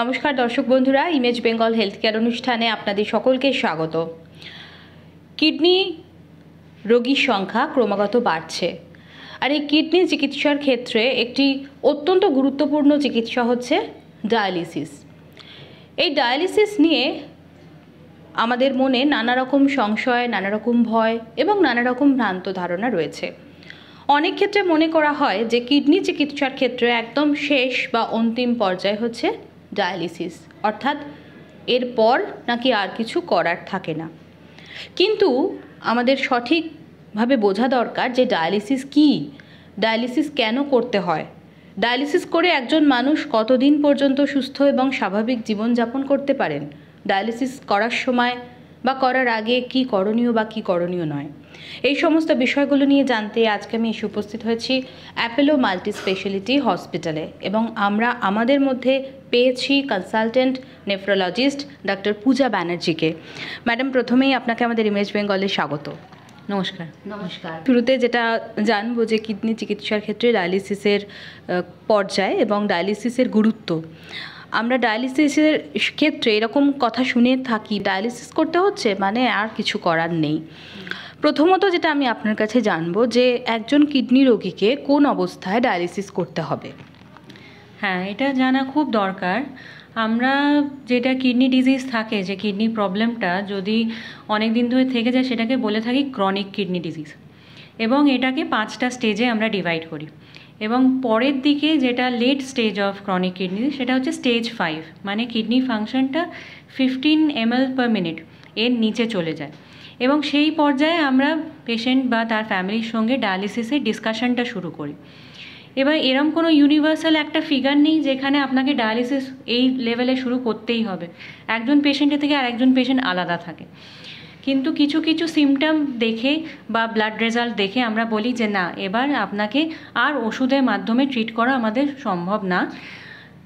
নমস্কার দর্শক বন্ধুরা, ইমেজ বেঙ্গল হেলথ কেয়ার অনুষ্ঠানে আপনাদের সকলকে স্বাগত। কিডনি রোগীর সংখ্যা ক্রমাগত বাড়ছে, আর এই কিডনি চিকিৎসার ক্ষেত্রে একটি অত্যন্ত গুরুত্বপূর্ণ চিকিৎসা হচ্ছে ডায়ালিসিস। এই ডায়ালিসিস নিয়ে আমাদের মনে নানা রকম সংশয়, নানা রকম ভয় এবং নানা রকম ভ্রান্ত ধারণা রয়েছে। অনেক ক্ষেত্রে মনে করা হয় যে কিডনি চিকিৎসার ক্ষেত্রে একদম শেষ বা অন্তিম পর্যায় হচ্ছে ডায়ালিসিস, অর্থাৎ এরপর নাকি আর কিছু করার থাকে না। কিন্তু আমাদের সঠিকভাবে বোঝা দরকার যে ডায়ালিসিস কী, ডায়ালিসিস কেন করতে হয়, ডায়ালিসিস করে একজন মানুষ কতদিন পর্যন্ত সুস্থ এবং স্বাভাবিক জীবনযাপন করতে পারেন, ডায়ালিসিস করার সময় বা করার আগে কি করণীয় বা কি করণীয় নয়, এই সমস্ত বিষয়গুলো নিয়ে জানতে আজকে আমি এসে উপস্থিত হয়েছি অ্যাপোলো মাল্টি স্পেশালিটি হসপিটালে, এবং আমরা আমাদের মধ্যে পেয়েছি কনসালটেন্ট নেফ্রোলজিস্ট ডক্টর পূজা ব্যানার্জিকে। ম্যাডাম, প্রথমেই আপনাকে আমাদের ইমেজ বেঙ্গলে স্বাগত। নমস্কার। নমস্কার। শুরুতে যেটা জানবো যে কিডনি চিকিৎসার ক্ষেত্রে ডায়ালিসিসের পর্যায় এবং ডায়ালিসিসের গুরুত্ব। আমরা ডায়ালিসিসের ক্ষেত্রে এরকম কথা শুনে থাকি, ডায়ালিসিস করতে হচ্ছে মানে আর কিছু করার নেই। প্রথমত যেটা আমি আপনার কাছে জানবো যে একজন কিডনি রোগীকে কোন অবস্থায় ডায়ালিসিস করতে হবে? হ্যাঁ, এটা জানা খুব দরকার। আমরা যেটা কিডনি ডিজিজ থাকে, যে কিডনি প্রবলেমটা যদি অনেক দিন ধরে থেকে যায় সেটাকে বলে থাকি ক্রনিক কিডনি ডিজিজ, এবং এটাকে 5টা স্টেজে আমরা ডিভাইড করি। এবং পরের দিকে যেটা late stage of chronic kidney disease, সেটা হচ্ছে স্টেজ 5, মানে কিডনি ফাংশনটা 15 ml/min এর নিচে চলে যায়। এবং সেই পর্যায়ে আমরা পেশেন্ট বা তার ফ্যামিলির সঙ্গে ডায়ালিসিসের ডিসকাশনটা শুরু করি। এবার এরম কোনো ইউনিভার্সাল একটা ফিগার নেই যেখানে আপনাকে ডায়ালিসিস এই লেভেলে শুরু করতেই হবে। একজন পেশেন্টের থেকে আর একজন পেশেন্ট আলাদা থাকে, কিন্তু কিছু কিছু সিমটম দেখে বা ব্লাড রেজাল্ট দেখে আমরা বলি যে না, এবার আপনাকে আর ওষুধের মাধ্যমে ট্রিট করা আমাদের সম্ভব না,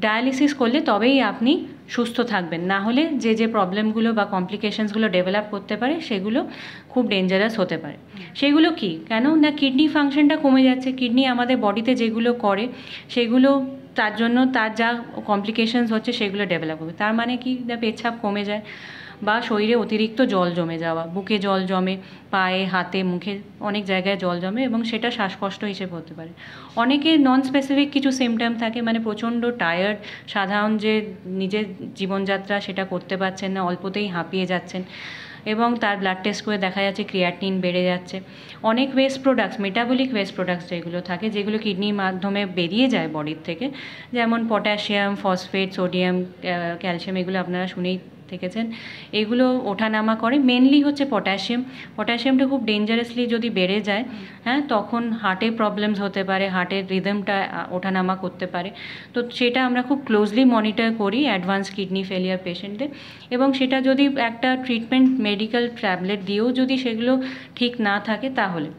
ডায়ালিসিস করলে তবেই আপনি সুস্থ থাকবেন, না হলে যে যে প্রবলেমগুলো বা কমপ্লিকেশনসগুলো ডেভেলপ করতে পারে সেগুলো খুব ডেঞ্জারাস হতে পারে। সেগুলো কি? কেন না, কিডনি ফাংশনটা কমে যাচ্ছে। কিডনি আমাদের বডিতে যেগুলো করে সেগুলো তার জন্য তার যা কমপ্লিকেশনস হচ্ছে সেগুলো ডেভেলপ হবে। তার মানে কি, না পেচ্ছাপ কমে যায় বা শরীরে অতিরিক্ত জল জমে যাওয়া, বুকে জল জমে, পায়ে হাতে মুখে অনেক জায়গায় জল জমে, এবং সেটা শ্বাসকষ্ট হিসেবে হতে পারে। অনেকে নন স্পেসিফিক কিছু সিমটম থাকে, মানে প্রচণ্ড টায়ার্ড, সাধারণ যে নিজের জীবনযাত্রা সেটা করতে পারছেন না, অল্পতেই হাঁপিয়ে যাচ্ছেন, এবং তার ব্লাড টেস্ট করে দেখা যাচ্ছে ক্রিয়াটিন বেড়ে যাচ্ছে। অনেক West products, metabolic West products যেগুলো থাকে, যেগুলো কিডনির মাধ্যমে বেরিয়ে যায় বডির থেকে, যেমন পটাশিয়াম, ফসফেট, সোডিয়াম, ক্যালসিয়াম, এগুলো আপনারা শুনেই থেকেছেন, এগুলো ওঠানামা করে। মেনলি হচ্ছে পটাশিয়ামটা খুব ডেঞ্জারাসলি যদি বেড়ে যায়, হ্যাঁ, তখন হার্টে প্রবলেমস হতে পারে, হার্টের রিদমটা ওঠানামা করতে পারে। তো সেটা আমরা খুব ক্লোজলি মনিটর করি অ্যাডভান্স কিডনি ফেলিয়ার পেশেন্টদের, এবং সেটা যদি একটা ট্রিটমেন্ট মেডিকেল ট্যাবলেট দিয়েও যদি সেগুলো ঠিক না থাকে, তাহলে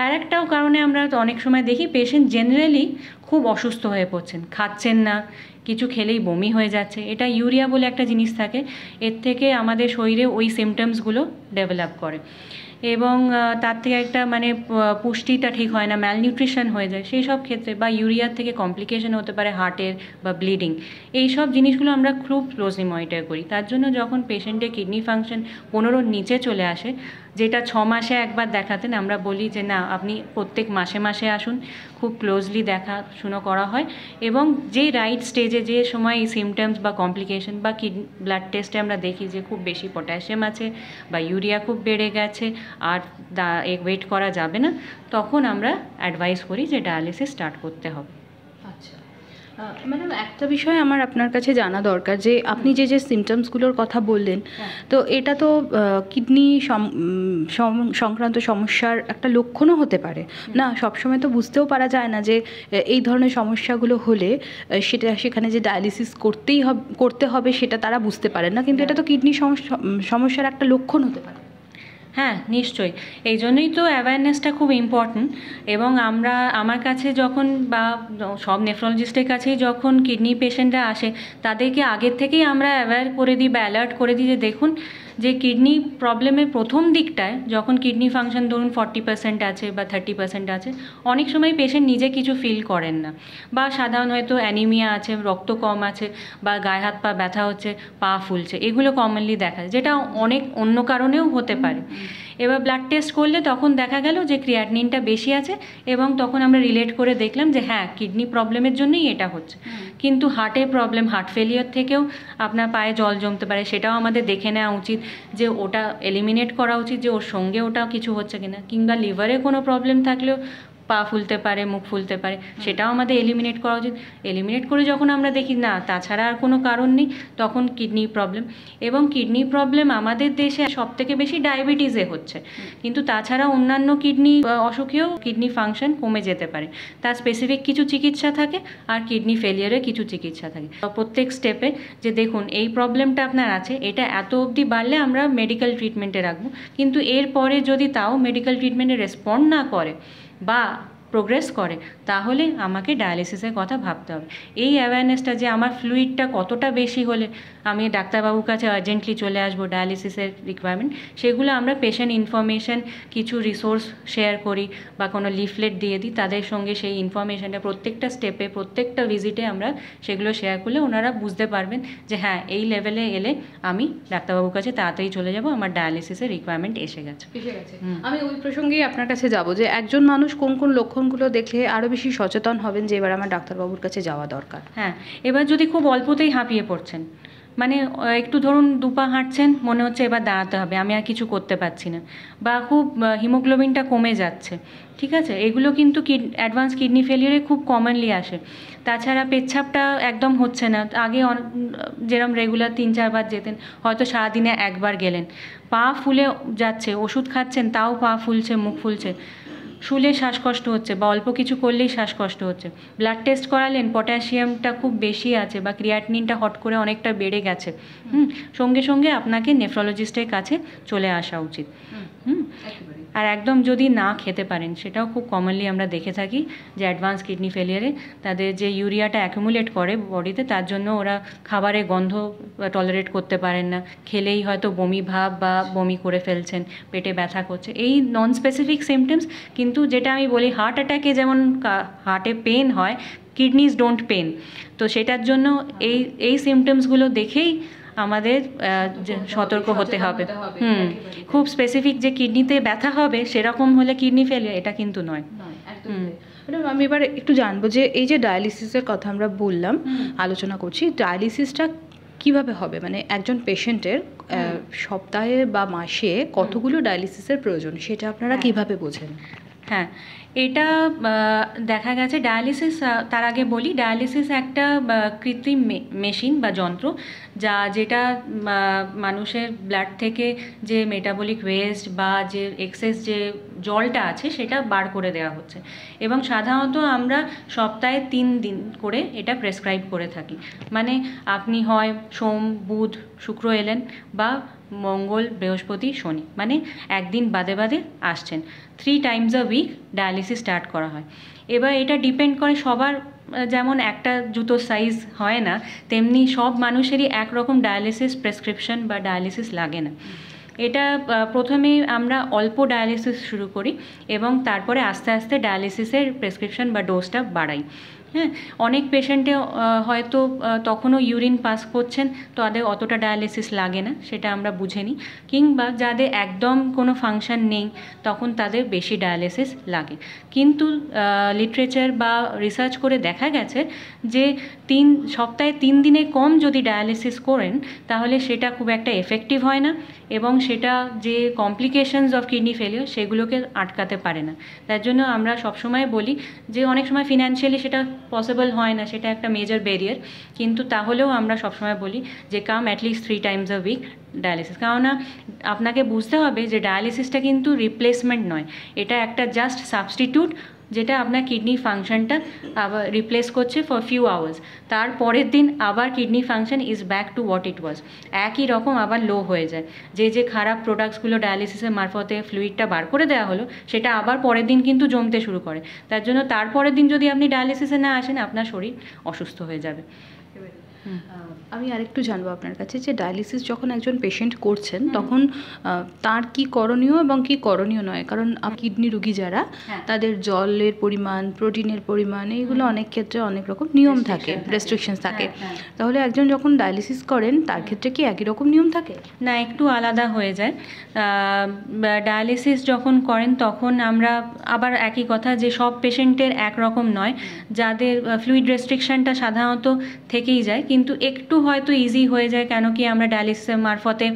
আর একটাও কারণে আমরা অনেক সময় দেখি পেশেন্ট জেনারেলি খুব অসুস্থ হয়ে পড়ছেন, খাচ্ছেন না, কিছু খেলেই বমি হয়ে যাচ্ছে। এটা ইউরিয়া বলে একটা জিনিস থাকে, এর থেকে আমাদের শরীরে ওই সিমটমসগুলো ডেভেলপ করে, এবং তার থেকে একটা মানে পুষ্টিটা ঠিক হয় না, ম্যালনিউট্রিশন হয়ে যায় সেই সব ক্ষেত্রে, বা ইউরিয়ার থেকে কমপ্লিকেশন হতে পারে হার্টের বা ব্লিডিং। এই সব জিনিসগুলো আমরা খুব ক্লোজলি মনিটর করি। তার জন্য যখন পেশেন্টের কিডনি ফাংশন 15-র নিচে চলে আসে, যেটা 6 মাসে একবার দেখাতেন, আমরা বলি যে না, আপনি প্রত্যেক মাসে মাসে আসুন, খুব ক্লোজলি দেখাশুনো করা হয়, এবং যে রাইট স্টেজে যে সময় এই সিমটমস বা কমপ্লিকেশন বা ব্লাড টেস্টে আমরা দেখি যে খুব বেশি পটাশিয়াম আছে বা ইউরিয়া খুব বেড়ে গেছে আর ওয়েট করা যাবে না, তখন আমরা অ্যাডভাইস করি যে ডায়ালিসিস স্টার্ট করতে হবে। আচ্ছা ম্যাডাম, একটা বিষয় আমার আপনার কাছে জানা দরকার, যে আপনি যে যে সিমটমসগুলোর কথা বললেন, তো এটা তো কিডনি সংক্রান্ত সমস্যার একটা লক্ষণও হতে পারে না, সবসময় তো বুঝতেও পারা যায় না যে এই ধরনের সমস্যাগুলো হলে সেখানে যে ডায়ালিসিস করতে হবে সেটা তারা বুঝতে পারেন না, কিন্তু এটা তো কিডনি সমস্যার একটা লক্ষণ হতে পারে। হ্যাঁ, নিশ্চয়ই। এই জন্যই তো অ্যাওয়ারনেসটা খুব ইম্পর্ট্যান্ট। এবং আমার কাছে যখন বা সব নেফ্রোলজিস্টের কাছেই যখন কিডনি পেশেন্টরা আসে, তাদেরকে আগের থেকেই আমরা অ্যাওয়্যার করে দিই বা অ্যালার্ট করে দিই যে দেখুন, যে কিডনি প্রবলেমের প্রথম দিকটায় যখন কিডনি ফাংশন ধরুন 40% আছে বা 30% আছে, অনেক সময় পেশেন্ট নিজে কিছু ফিল করেন না, বা সাধারণ হয়তো অ্যানিমিয়া আছে, রক্ত কম আছে, বা গায়ে হাত পা ব্যথা হচ্ছে, পা ফুলছে, এগুলো কমনলি দেখা যায়, যেটা অনেক অন্য কারণেও হতে পারে। এবার ব্লাড টেস্ট করলে তখন দেখা গেল যে ক্রিয়াটিনিনটা বেশি আছে, এবং তখন আমরা রিলেট করে দেখলাম যে হ্যাঁ, কিডনি প্রবলেমের জন্যই এটা হচ্ছে। কিন্তু হার্টের প্রবলেম, হার্ট ফেলিয়ার থেকেও আপনার পায়ে জল জমতে পারে, সেটাও আমাদের দেখে নেওয়া উচিত, যে ওটা এলিমিনেট করা উচিত, যে ওর সঙ্গে ওটা কিছু হচ্ছে কিনা। কিংবা লিভারে কোনো প্রবলেম থাকলেও পা ফুলতে পারে, মুখ ফুলতে পারে, সেটাও আমাদের এলিমিনেট করা উচিত। এলিমিনেট করে যখন আমরা দেখি না তাছাড়া আর কোনো কারণ নেই, তখন কিডনি প্রবলেম। এবং কিডনি প্রবলেম আমাদের দেশে সবথেকে বেশি ডায়াবেটিসে হচ্ছে, কিন্তু তাছাড়া অন্যান্য কিডনি অসুখেও কিডনি ফাংশন কমে যেতে পারে। তার স্পেসিফিক কিছু চিকিৎসা থাকে, আর কিডনি ফেলিয়ারে কিছু চিকিৎসা থাকে প্রত্যেক স্টেপে। যে দেখুন এই প্রবলেমটা আপনার আছে, এটা এত অবধি বাড়লে আমরা মেডিকেল ট্রিটমেন্টে রাখবো, কিন্তু এরপরে যদি তাও মেডিকেল ট্রিটমেন্টে রেসপন্ড না করে বা প্রোগ্রেস করে, তাহলে আমাকে ডায়ালিসিসের কথা ভাবতে হবে। এই অ্যাওয়ারনেসটা, যে আমার ফ্লুইডটা কতটা বেশি হলে আমি ডাক্তারবাবুর কাছে আর্জেন্টলি চলে আসবো ডায়ালিসিসের রিকোয়ারমেন্ট, সেগুলো আমরা পেশেন্ট ইনফরমেশন কিছু রিসোর্স শেয়ার করি বা কোনো লিফলেট দিয়ে দিই তাদের সঙ্গে। সেই ইনফরমেশনটা প্রত্যেকটা স্টেপে, প্রত্যেকটা ভিজিটে আমরা সেগুলো শেয়ার করলে ওনারা বুঝতে পারবেন যে হ্যাঁ, এই লেভেলে এলে আমি ডাক্তারবাবুর কাছে তাড়াতাড়ি চলে যাব, আমার ডায়ালিসিসের রিকোয়ারমেন্ট এসে গেছে। আমি ওই প্রসঙ্গেই আপনার কাছে যাব, যে একজন মানুষ কোন কোন লক্ষণগুলো দেখলে আরও বেশি সচেতন হবেন যে এবার আমার ডাক্তারবাবুর কাছে যাওয়া দরকার? হ্যাঁ, এবার যদি খুব অল্পতেই হাঁপিয়ে পড়ছেন, মানে একটু ধরুন দুপা হাঁটছেন, মনে হচ্ছে এবার দাঁড়াতে হবে, আমি আর কিছু করতে পারছি না, বা খুব হিমোগ্লোবিনটা কমে যাচ্ছে, ঠিক আছে, এগুলো কিন্তু অ্যাডভান্স কিডনি ফেলিয়ারে খুব কমনলি আসে। তাছাড়া পেচ্ছাপটা একদম হচ্ছে না, আগে যেরকম রেগুলার 3-4 বার যেতেন, হয়তো সারাদিনে একবার গেলেন। পা ফুলে যাচ্ছে, ওষুধ খাচ্ছেন তাও পা ফুলছে, মুখ ফুলছে, শুলে শ্বাসকষ্ট হচ্ছে, বা অল্প কিছু করলেই শ্বাসকষ্ট হচ্ছে। ব্লাড টেস্ট করালেন, পটাশিয়ামটা খুব বেশি আছে, বা ক্রিয়াটিনিনটা হট করে অনেকটা বেড়ে গেছে, সঙ্গে সঙ্গে আপনাকে নেফ্রোলজিস্টের কাছে চলে আসা উচিত। আর একদম যদি না খেতে পারেন, সেটাও খুব কমনলি আমরা দেখে থাকি যে অ্যাডভান্স কিডনি ফেলিয়ারে তাদের যে ইউরিয়াটা অ্যাকুমুলেট করে বডিতে, তার জন্য ওরা খাবারের গন্ধ টলারেট করতে পারেন না, খেলেই হয়তো বমি ভাব বা বমি করে ফেলছেন, পেটে ব্যথা করছে, এই নন স্পেসিফিক সিমটমস। কিন্তু যেটা আমি বলি, হার্ট অ্যাটাকে যেমন হার্টে পেন হয়, কিডনিজ ডোন্ট পেন, তো সেটার জন্য এই সিমটমসগুলো দেখেই আমাদের সতর্ক হতে হবে। খুব স্পেসিফিক যে কিডনিতে ব্যথা হবে সেরকম হলে কিডনি ফেলিয়ার, এটা কিন্তু নয়। ম্যাডাম, আমি এবার একটু জানবো যে এই যে ডায়ালিসিসের কথা আমরা বললাম, আলোচনা করছি, ডায়ালিসিসটা কিভাবে হবে, মানে একজন পেশেন্টের সপ্তাহে বা মাসে কতগুলো ডায়ালিসিসের প্রয়োজন, সেটা আপনারা কিভাবে বোঝেন? হ্যাঁ, এটা দেখা গেছে ডায়ালিসিস, তার আগে বলি, ডায়ালিসিস একটা কৃত্রিম মেশিন বা যন্ত্র, যেটা মানুষের ব্লাড থেকে যে মেটাবলিক ওয়েস্ট বা যে এক্সেস যে জলটা আছে সেটা বার করে দেওয়া হচ্ছে। এবং সাধারণত আমরা সপ্তাহে 3 দিন করে এটা প্রেসক্রাইব করে থাকি। মানে আপনি হয় সোম, বুধ, শুক্র এলেন, বা মঙ্গল, বৃহস্পতি, শনি, মানে একদিন বাদে বাদে আসছেন। 3 times a week dialysis start করা হয়। এবার এটা ডিপেন্ড করে সবার, যেমন একটা জুতোর সাইজ হয় না, তেমনি সব মানুষেরই একরকম ডায়ালিসিস প্রেসক্রিপশন বা ডায়ালিসিস লাগে না। এটা প্রথমে আমরা অল্প ডায়ালিসিস শুরু করি, এবং তারপরে আস্তে আস্তে ডায়ালিসিসের প্রেসক্রিপশন বা ডোজটা বাড়াই। হ্যাঁ, অনেক পেশেন্টে হয়তো তখনও ইউরিন পাস করছেন, তো তাদের অতটা ডায়ালিসিস লাগে না, সেটা আমরা বুঝে নিই। কিংবা যাদের একদম কোনো ফাংশন নেই, তখন তাদের বেশি ডায়ালিসিস লাগে। কিন্তু লিটারেচার বা রিসার্চ করে দেখা গেছে যে সপ্তাহে 3 দিনে কম যদি ডায়ালিসিস করেন, তাহলে সেটা খুব একটা এফেক্টিভ হয় না, এবং সেটা যে কমপ্লিকেশনস অফ কিডনি ফেলিয়ার সেগুলোকে আটকাতে পারে না। তার জন্য আমরা সবসময় বলি যে অনেক সময় ফিনান্সিয়ালি সেটা পসিবল হয় না, সেটা একটা মেজর ব্যারিয়ার, কিন্তু তাহলেও আমরা সবসময় বলি যে কাম অ্যাটলিস্ট 3 টাইমস আ উইক ডায়ালিসিস। কেননা আপনাকে বুঝতে হবে যে ডায়ালিসিসটা কিন্তু রিপ্লেসমেন্ট নয়, এটা একটা জাস্ট সাবস্টিটিউট, যেটা আপনার কিডনি ফাংশনটা আবার রিপ্লেস করছে ফর ফিউ আওয়ার্স। তার পরের দিন আবার kidney function is back to what it was, একই রকম আবার লো হয়ে যায়। যে খারাপ প্রোডাক্টসগুলো ডায়ালিসিসের মারফতে ফ্লুইডটা বার করে দেওয়া হলো, সেটা আবার পরের দিন কিন্তু জমতে শুরু করে। তার জন্য তারপরের দিন যদি আপনি ডায়ালিসিসে না আসেন, আপনার শরীর অসুস্থ হয়ে যাবে। আমি আরেকটু জানবো আপনার কাছে যে ডায়ালিসিস যখন একজন পেশেন্ট করছেন তখন তার কি করণীয় এবং কি করণীয় নয়, কারণ কিডনি রোগী যারা হ্যাঁ। তাদের জলের পরিমাণ, প্রোটিনের পরিমাণ, এইগুলো অনেক ক্ষেত্রে অনেক রকম নিয়ম থাকে, রেস্ট্রিকশনস থাকে। হ্যাঁ। তাহলে একজন যখন ডায়ালিসিস করেন তার ক্ষেত্রে কি একই রকম নিয়ম থাকে? না, একটু আলাদা হয়ে যায়। ডায়ালিসিস যখন করেন তখন আমরা আবার একই কথা যে সব পেশেন্টের একরকম নয়, যাদের ফ্লুইড রেস্ট্রিকশনটা সাধারণত থেকেই যায়, কিন্তু একটু হয়তো ইজি হয়ে যায়, কেন কি আমরা ডায়ালিসিসের মারফতে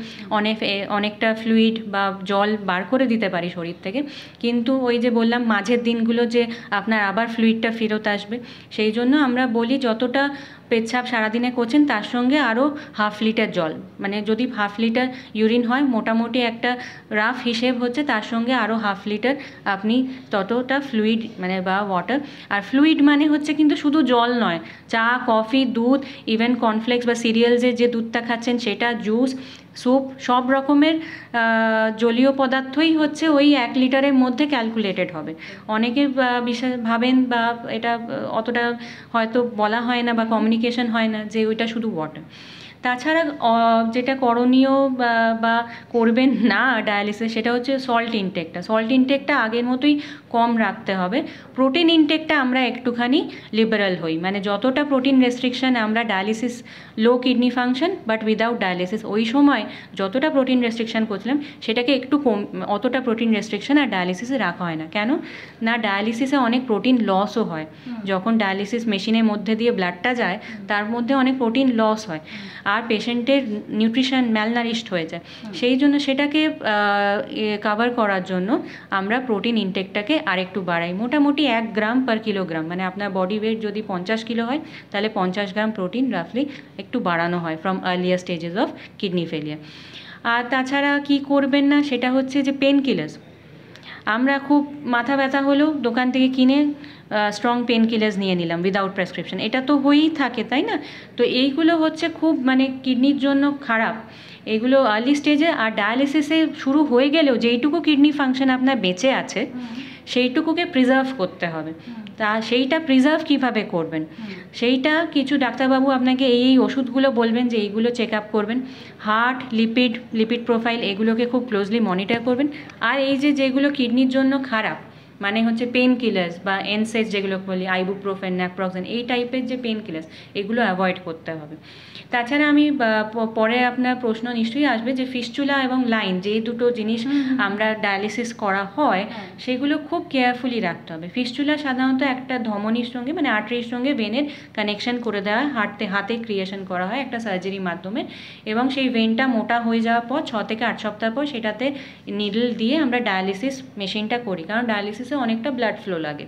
অনেকটা ফ্লুইড বা জল বার করে দিতে পারি শরীর থেকে। কিন্তু ওই যে বললাম মাঝের দিনগুলো যে আপনার আবার ফ্লুইডটা ফেরত আসবে, সেই জন্য আমরা বলি যতটা পেচ্ছাপ সারাদিনে করছেন তার সঙ্গে আরও হাফ লিটার জল, মানে যদি হাফ লিটার ইউরিন হয় মোটামুটি একটা রাফ হিসেব হচ্ছে, তার সঙ্গে আরও হাফ লিটার আপনি ততটা ফ্লুইড মানে বা ওয়াটার। আর ফ্লুইড মানে হচ্ছে কিন্তু শুধু জল নয়, চা, কফি, দুধ, ইভেন কর্নফ্লেক্স বা সিরিয়ালসের যে দুধটা খাচ্ছেন সেটা, জুস, স্যুপ, সব রকমের জলীয় পদার্থই হচ্ছে ওই 1 লিটারের মধ্যে ক্যালকুলেটেড হবে। অনেকে বিশেষ ভাবেন বা এটা অতটা হয়তো বলা হয় না বা কমিউনিকেশন হয় না যে ওইটা শুধু ওয়াটার। তাছাড়া যেটা করণীয় বা করবেন না ডায়ালিসিস, সেটা হচ্ছে সল্ট ইনটেকটা আগের মতোই কম রাখতে হবে। প্রোটিন ইনটেকটা আমরা একটুখানি লিবারাল হই, মানে যতটা প্রোটিন রেস্ট্রিকশন আমরা dialysis, low kidney function but without dialysis, ওই সময় যতটা প্রোটিন রেস্ট্রিকশন করছিলাম সেটাকে একটু কম, অতটা প্রোটিন রেস্ট্রিকশন আর ডায়ালিসিসে রাখা হয় না। কেন না, ডায়ালিসিসে অনেক প্রোটিন লসও হয়। যখন ডায়ালিসিস মেশিনের মধ্যে দিয়ে ব্লাডটা যায় তার মধ্যে অনেক প্রোটিন লস হয় আর পেশেন্টের নিউট্রিশন ম্যালনারিশড হয়ে যায়। সেই জন্য সেটাকে কভার করার জন্য আমরা প্রোটিন ইনটেকটাকে আরেকটু বাড়াই, মোটামুটি 1 গ্রাম পার কিলোগ্রাম, মানে আপনার বডি ওয়েট যদি 50 কিলো হয় তাহলে 50 গ্রাম প্রোটিন রাফলি একটু বাড়ানো হয় from earlier stages of kidney failure. আর তাছাড়া কি করবেন না সেটা হচ্ছে যে পেন কিলার্স। আমরা খুব মাথা ব্যথা হলেও দোকান থেকে কিনে স্ট্রং পেন কিলার্স নিয়ে নিলাম উইদাউট প্রেসক্রিপশন, এটা তো হয়েই থাকে, তাই না? তো এইগুলো হচ্ছে খুব মানে কিডনির জন্য খারাপ এগুলো আর্লি স্টেজে। আর ডায়ালিসিসে শুরু হয়ে গেলেও যেইটুকু কিডনি ফাংশন আপনার বেঁচে আছে সেইটুকুকে প্রিজার্ভ করতে হবে। তা সেইটা প্রিজার্ভ কিভাবে করবেন, সেইটা কিছু ডাক্তারবাবু আপনাকে এই ওষুধগুলো বলবেন যে এইগুলো চেক আপ করবেন। হার্ট, লিপিড প্রোফাইল এগুলোকে খুব ক্লোজলি মনিটর করবেন। আর এই যেগুলো কিডনির জন্য খারাপ, মানে হচ্ছে পেন কিলার্স বা এনসেজ যেগুলো বলি, আইবুপ্রোফেন, ন্যাপ্রক্সেন, এই টাইপের যে পেন কিলার্স এগুলো অ্যাভয়েড করতে হবে। তাছাড়া আমি পরে আপনার প্রশ্ন নিশ্চয়ই আসবে যে ফিস্চুলা এবং লাইন, যে দুটো জিনিস আমরা ডায়ালিসিস করা হয় সেগুলো খুব কেয়ারফুলি রাখতে হবে। ফিস্চুলা সাধারণত একটা ধমনির সঙ্গে মানে আর্টারির সঙ্গে ভেনের কানেকশন করে দেওয়া হয়, হাতে ক্রিয়েশন করা হয় একটা সার্জারির মাধ্যমে, এবং সেই ভেনটা মোটা হয়ে যাওয়ার পর 6 থেকে 8 সপ্তাহ পর সেটাতে নিডল দিয়ে আমরা ডায়ালিসিস মেশিনটা করি, কারণ ডায়ালিসিসে অনেকটা ব্লাড ফ্লো লাগে।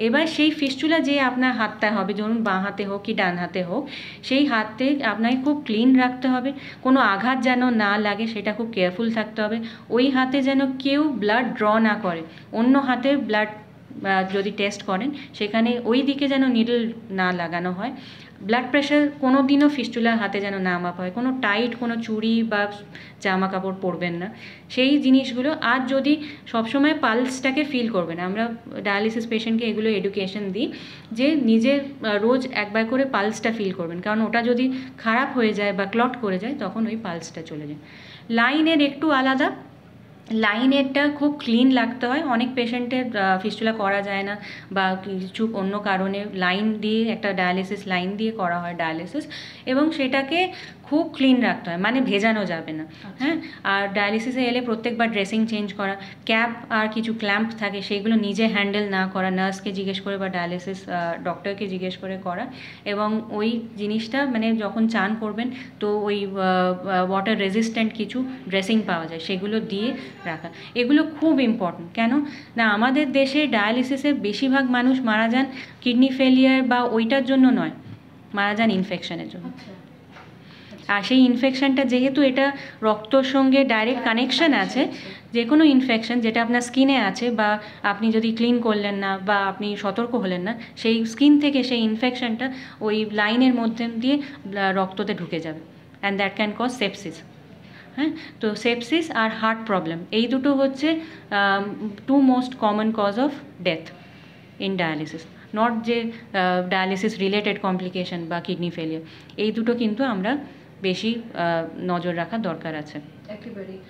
এবার সেই ফিস্চুলা যে আপনার হাতটা হবে, ধরুন বাঁ হাতে হোক কি ডান হাতে হোক, সেই হাতে আপনাকে খুব ক্লিন রাখতে হবে, কোনো আঘাত যেন না লাগে সেটা খুব কেয়ারফুল থাকতে হবে। ওই হাতে যেন কেউ ব্লাড ড্র না করে, অন্য হাতের ব্লাড যদি টেস্ট করেন সেখানে ওই দিকে যেন নিডল না লাগানো হয়। ব্লাড প্রেশার কোনো দিনও ফিস্চুলার হাতে যেন না মাপা হয়, কোনো টাইট কোনো চুড়ি বা জামা কাপড় পরবেন না, সেই জিনিসগুলো। আর যদি সবসময় পালসটাকে ফিল করবেন, আমরা ডায়ালিসিস পেশেন্টকে এগুলো এডুকেশন দিই যে নিজের রোজ একবার করে পালসটা ফিল করবেন, কারণ ওটা যদি খারাপ হয়ে যায় বা ক্লট করে যায় তখন ওই পালসটা চলে যায়। লাইনের একটু আলাদা, লাইনেরটা খুব ক্লিন লাগতে হয়। অনেক পেশেন্টের ফিস্টুলা করা যায় না বা কিছু অন্য কারণে লাইন দিয়ে একটা ডায়ালিসিস লাইন দিয়ে করা হয় ডায়ালিসিস, এবং সেটাকে খুব ক্লিন রাখতে হয়, মানে ভেজানো যাবে না। হ্যাঁ, আর ডায়ালিসিসে এলে প্রত্যেকবার ড্রেসিং চেঞ্জ করা, ক্যাপ আর কিছু ক্ল্যাম্প থাকে সেগুলো নিজে হ্যান্ডেল না করা, নার্সকে জিজ্ঞেস করে বা ডায়ালিসিস ডক্টরকে জিজ্ঞেস করে করা, এবং ওই জিনিসটা মানে যখন চান করবেন তো ওই ওয়াটার রেজিস্ট্যান্ট কিছু ড্রেসিং পাওয়া যায় সেগুলো দিয়ে রাখা, এগুলো খুব ইম্পর্টেন্ট। কেন না, আমাদের দেশে ডায়ালিসিসে বেশিরভাগ মানুষ মারা যান কিডনি ফেলিয়ার বা ওইটার জন্য নয়, মারা যান ইনফেকশনের জন্য। আর সেই ইনফেকশনটা যেহেতু এটা রক্তর সঙ্গে ডাইরেক্ট কানেকশন আছে, যে কোনো ইনফেকশন যেটা আপনার স্কিনে আছে বা আপনি যদি ক্লিন করলেন না বা আপনি সতর্ক হলেন না, সেই স্কিন থেকে সেই ইনফেকশনটা ওই লাইনের মধ্যে দিয়ে রক্ততে ঢুকে যাবে, and that can cause sepsis. হ্যাঁ, তো সেপসিস আর হার্ট প্রবলেম এই দুটো হচ্ছে 2 most common cause of death in dialysis. Not যে ডায়ালিসিস রিলেটেড কমপ্লিকেশন বা কিডনি ফেলিয়ার, এই দুটো কিন্তু আমরা বেশি নজর রাখার দরকার আছে। একেবারেই।